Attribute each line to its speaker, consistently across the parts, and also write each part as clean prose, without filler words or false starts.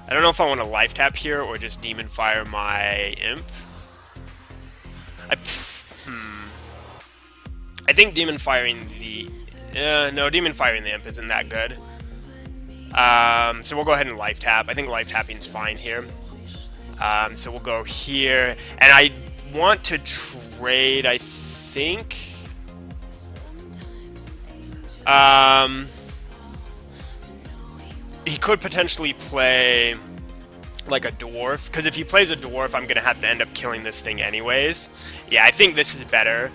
Speaker 1: I don't know if I want to life tap here or just demon fire my imp. I think demon firing the no, demon firing the imp isn't that good. So we'll go ahead and life tap. I think life tapping's fine here. So we'll go here, and I want to trade, I think. He could potentially play like a dwarf, because if he plays a dwarf, I'm gonna have to end up killing this thing anyways. Yeah, I think this is better.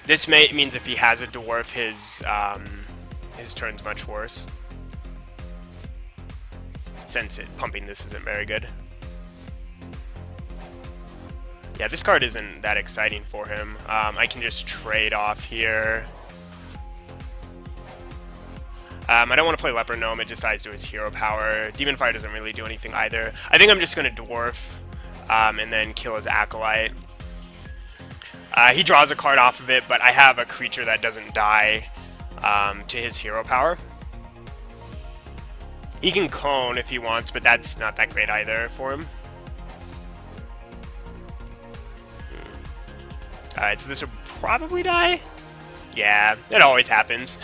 Speaker 1: This means if he has a dwarf, his turn's much worse, since pumping this isn't very good. Yeah, this card isn't that exciting for him. I can just trade off here. I don't want to play Leper Gnome, it just dies to his hero power. Demon Fire doesn't really do anything either. I think I'm just going to Dwarf, and then kill his Acolyte. He draws a card off of it, but I have a creature that doesn't die to his hero power. He can Cone if he wants, but that's not that great either for him. Alright, so this will probably die? Yeah, it always happens.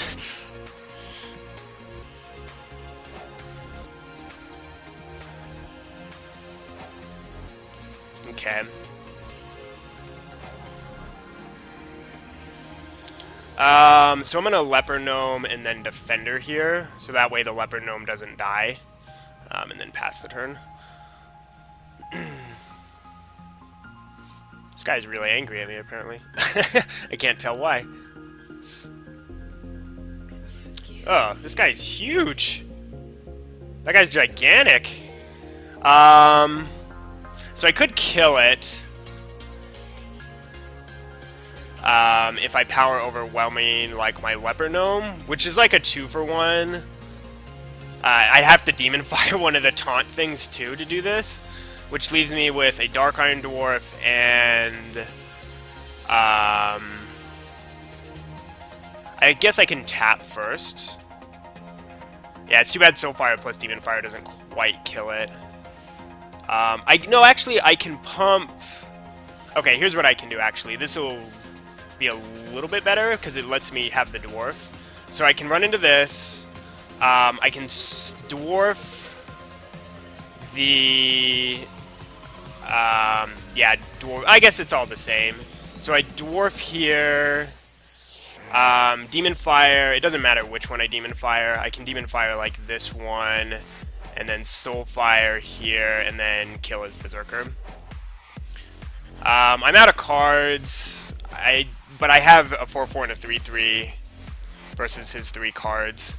Speaker 1: Okay. So I'm gonna Leper Gnome and then Defender here, so that way the Leper Gnome doesn't die, and then pass the turn. This guy's really angry at me, apparently. I can't tell why. Oh, this guy's huge. That guy's gigantic. So I could kill it. If I power overwhelming like my Leper Gnome, which is like a 2-for-1. I have to Demon Fire one of the taunt things too to do this, which leaves me with a Dark Iron Dwarf and I guess I can tap first. Yeah, it's too bad Soulfire plus Demon Fire doesn't quite kill it. No, actually, I can pump. Okay, here's what I can do. Actually, this will be a little bit better because it lets me have the dwarf. So I can run into this. I can dwarf the. Yeah, dwarf. I guess it's all the same. So I dwarf here. Demon Fire. It doesn't matter which one I Demon Fire. I can Demon Fire like this one, and then Soulfire here, and then kill his Berserker. I'm out of cards. But I have a 4/4 and a 3/3 versus his 3 cards.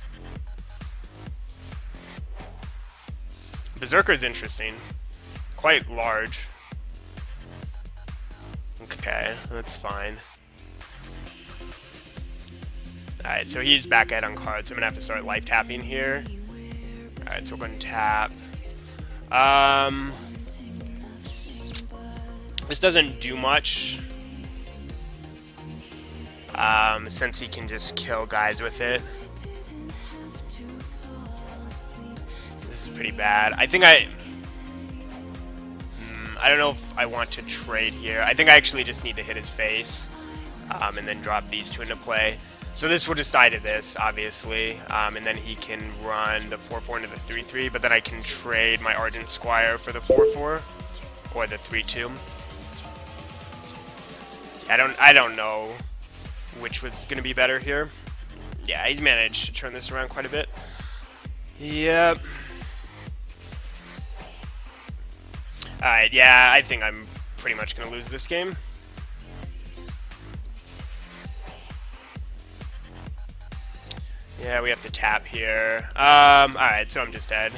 Speaker 1: Berserker's interesting. Quite large. Okay, that's fine. Alright, so he's back ahead on cards, so I'm gonna have to start life tapping here. Alright, so we're going to tap. This doesn't do much. Since he can just kill guys with it. This is pretty bad. I think I don't know if I want to trade here. I think I actually just need to hit his face. And then drop these two into play. So this will just die to this, obviously. And then he can run the 4/4 into the 3/3. But then I can trade my Ardent Squire for the 4/4. Or the 3/2. I don't know which was going to be better here. Yeah, he managed to turn this around quite a bit. Yep. Alright, yeah, I think I'm pretty much going to lose this game. Yeah, we have to tap here. Alright, so I'm just dead.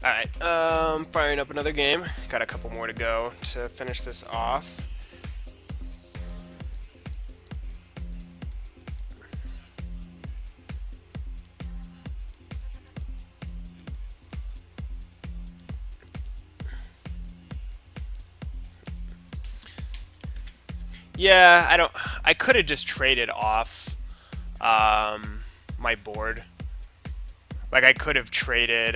Speaker 1: Alright, firing up another game. Got a couple more to go to finish this off. Yeah, I could have just traded off my board. Like I could have traded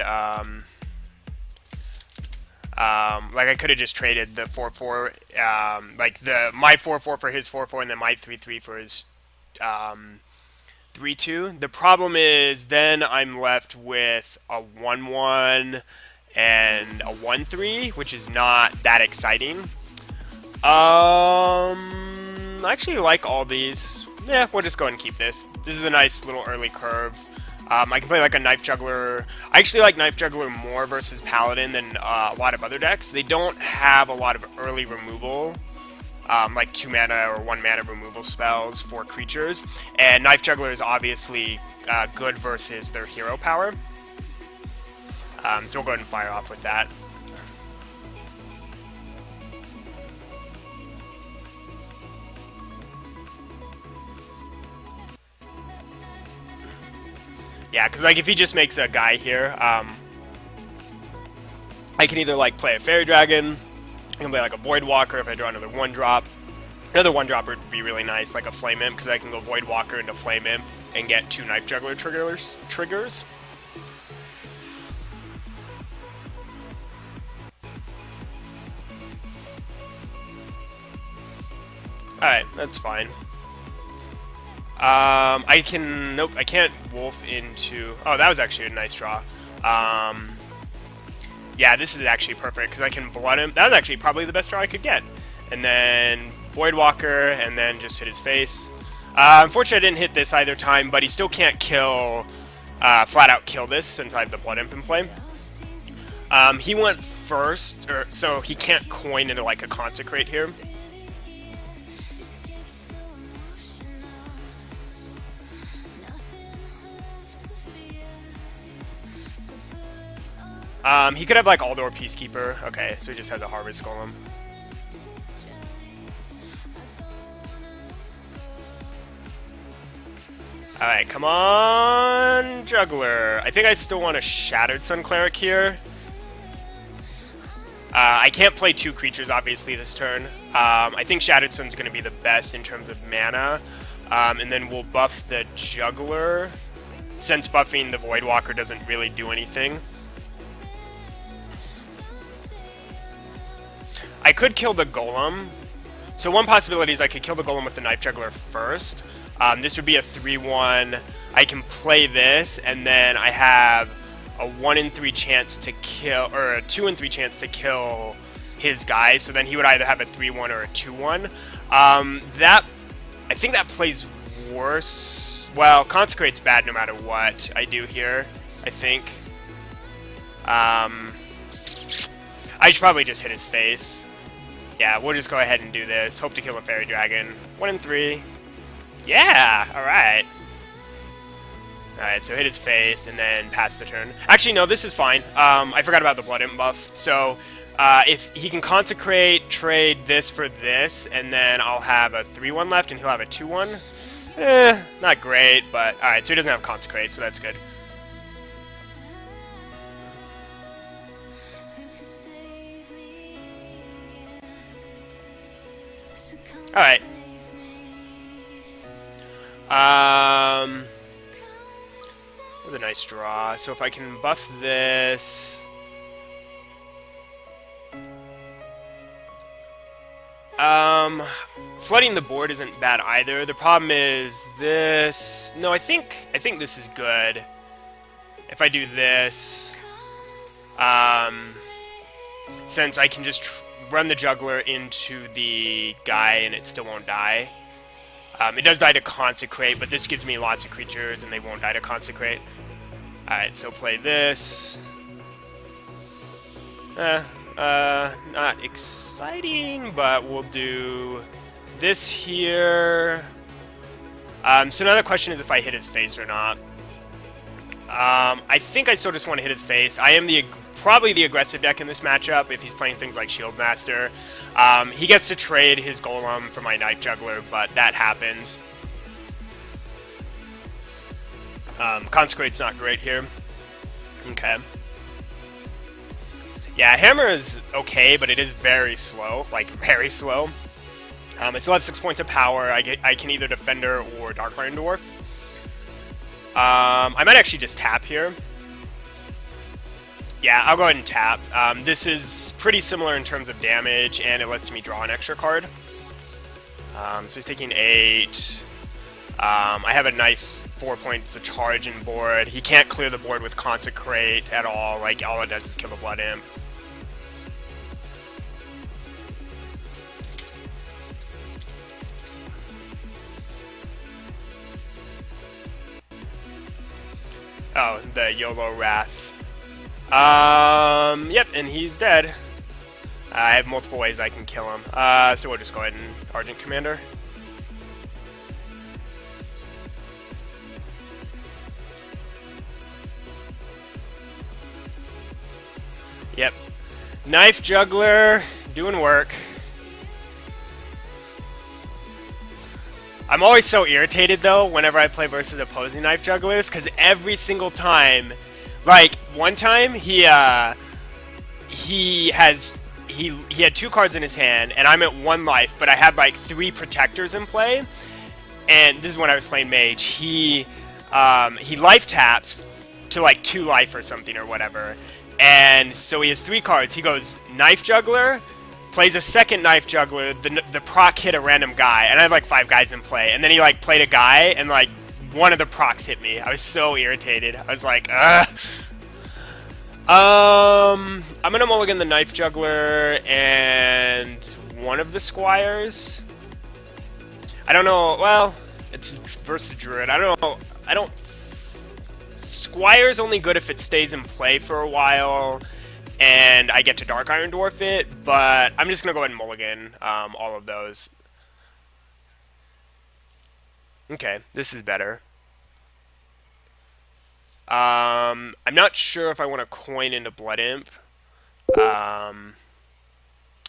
Speaker 1: like I could have just traded the 4/4 like my 4/4 for his 4/4 and then my 3/3 for his 3/2. The problem is then I'm left with a 1/1 and a 1/3, which is not that exciting. I actually like all these. Yeah, we'll just go ahead and keep this. This is a nice little early curve. I can play like a Knife Juggler. I actually like Knife Juggler more versus Paladin than a lot of other decks. They don't have a lot of early removal, like 2 mana or 1 mana removal spells for creatures. And Knife Juggler is obviously good versus their hero power. So we'll go ahead and fire off with that. Yeah, because like if he just makes a guy here, I can either like play a Fairy Dragon, I can play like a Void Walker if I draw another 1-drop. Another 1-drop would be really nice, like a Flame Imp, because I can go Void Walker into Flame Imp and get 2 Knife Juggler triggers. Alright, that's fine. Nope, I can't Wolf into... Oh, that was actually a nice draw. Yeah, this is actually perfect, because I can Blood him. That was actually probably the best draw I could get. And then Void Walker, and then just hit his face. Unfortunately, I didn't hit this either time, but he still can't kill... flat out kill this, since I have the Blood Imp in play. He went first, so he can't coin into, like, a Consecrate here. He could have like Aldor Peacekeeper. Okay, so he just has a Harvest Golem. Alright, come on, Juggler. I think I still want a Shattered Sun Cleric here. I can't play 2 creatures, obviously, this turn. I think Shattered Sun's going to be the best in terms of mana. And then we'll buff the Juggler, since buffing the Void Walker doesn't really do anything. I could kill the Golem. So one possibility is I could kill the Golem with the Knife Juggler first. This would be a 3/1. I can play this, and then I have a 1 in 3 chance to kill, or a 2 in 3 chance to kill his guy. So then he would either have a 3/1 or a 2/1. I think that plays worse. Well, Consecrate's bad no matter what I do here, I think. I should probably just hit his face. Yeah, we'll just go ahead and do this. Hope to kill a Fairy Dragon. 1 in 3. Yeah! Alright. Alright, so hit his face and then pass the turn. Actually, no, this is fine. I forgot about the Blood Imp buff. So, if he can Consecrate, trade this for this, and then I'll have a 3/1 left and he'll have a 2/1. Not great, but alright, so he doesn't have Consecrate, so that's good. Alright. That was a nice draw. So if I can buff this... flooding the board isn't bad either. The problem is this... No, I think this is good. If I do this... since I can just run the Juggler into the guy and it still won't die. It does die to Consecrate, but this gives me lots of creatures and they won't die to Consecrate. Alright, so play this. Not exciting, but we'll do this here. So now the question is if I hit his face or not. I think I still just want to hit his face. I am probably the aggressive deck in this matchup if he's playing things like Shield Master. He gets to trade his Golem for my Knife Juggler, but that happens. Consecrate's not great here. Okay. Yeah, Hammer is okay, but it is very slow. Like, very slow. I still have 6 points of power. I can either Defender or Dark Iron Dwarf. I might actually just tap here. Yeah, I'll go ahead and tap. This is pretty similar in terms of damage, and it lets me draw an extra card. So he's taking 8. I have a nice 4 points of charge in board. He can't clear the board with Consecrate at all. Like, all it does is kill the Blood Imp. Oh, the YOLO Wrath. Yep, and he's dead. I have multiple ways I can kill him. So we'll just go ahead and Argent Commander. Yep. Knife Juggler, doing work. I'm always so irritated, though, whenever I play versus opposing Knife Jugglers, because every single time, like, one time, he had 2 cards in his hand, and I'm at 1 life, but I had, like, 3 Protectors in play, and this is when I was playing Mage. He life taps to, like, 2 life or something or whatever, and so he has 3 cards. He goes Knife Juggler, plays a second Knife Juggler, the proc hit a random guy, and I have like 5 guys in play, and then he like played a guy, and like one of the procs hit me. I was so irritated. I was like, ugh. I'm gonna mulligan the Knife Juggler and one of the Squires. I don't know, well, it's versus Druid. I don't know, Squire's only good if it stays in play for a while, and I get to Dark Iron Dwarf it, but I'm just going to go ahead and mulligan all of those. Okay, this is better. I'm not sure if I want to coin into Blood Imp.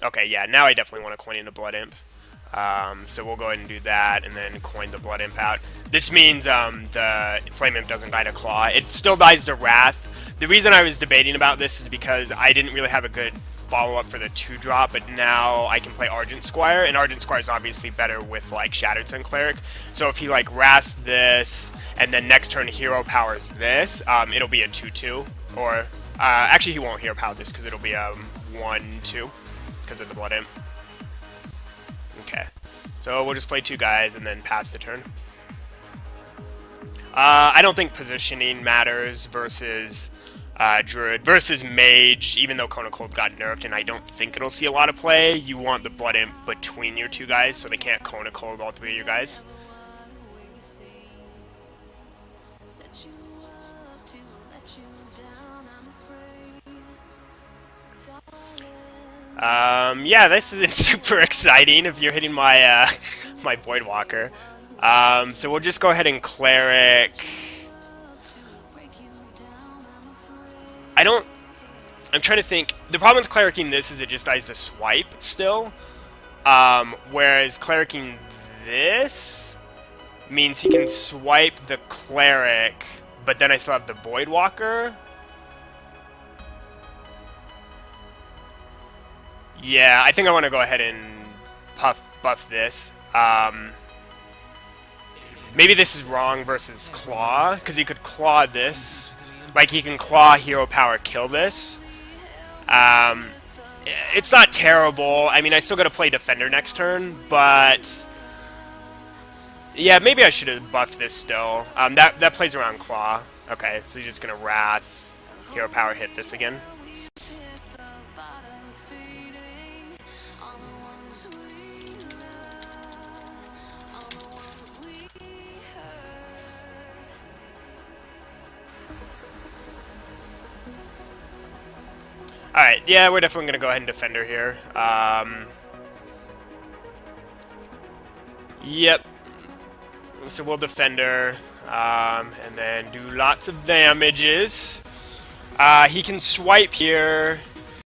Speaker 1: Okay, yeah, now I definitely want to coin into Blood Imp. So we'll go ahead and do that, and then coin the Blood Imp out. This means the Flame Imp doesn't die to Claw. It still dies to Wrath. The reason I was debating about this is because I didn't really have a good follow-up for the 2-drop, but now I can play Argent Squire, and Argent Squire is obviously better with, like, Shattered Sun Cleric. So if he, like, Wraths this, and then next turn Hero Powers this, it'll be a 2-2. Or, actually he won't Hero Power this, because it'll be a 1-2, because of the Blood Imp. Okay. So we'll just play 2 guys, and then pass the turn. I don't think positioning matters versus Druid. Versus Mage, even though Cone of Cold got nerfed, and I don't think it'll see a lot of play, you want the Blood Imp between your 2 guys, so they can't Cone of Cold all 3 of your guys. Yeah, this isn't super exciting if you're hitting my my Voidwalker. So we'll just go ahead and Cleric. I'm trying to think. The problem with Clericing this is it just dies to swipe still. Whereas Clericing this means he can swipe the Cleric, but then I still have the Voidwalker. Yeah, I think I want to go ahead and buff this. Maybe this is wrong versus Claw, because he could Claw this. Like, he can Claw, Hero Power, kill this. It's not terrible. I mean, I still got to play Defender next turn, but... yeah, maybe I should have buffed this still. That plays around Claw. Okay, so he's just going to Wrath, Hero Power, hit this again. Alright, yeah, we're definitely going to go ahead and Defender here. Yep. so we'll Defender, and then do lots of damages. He can swipe here.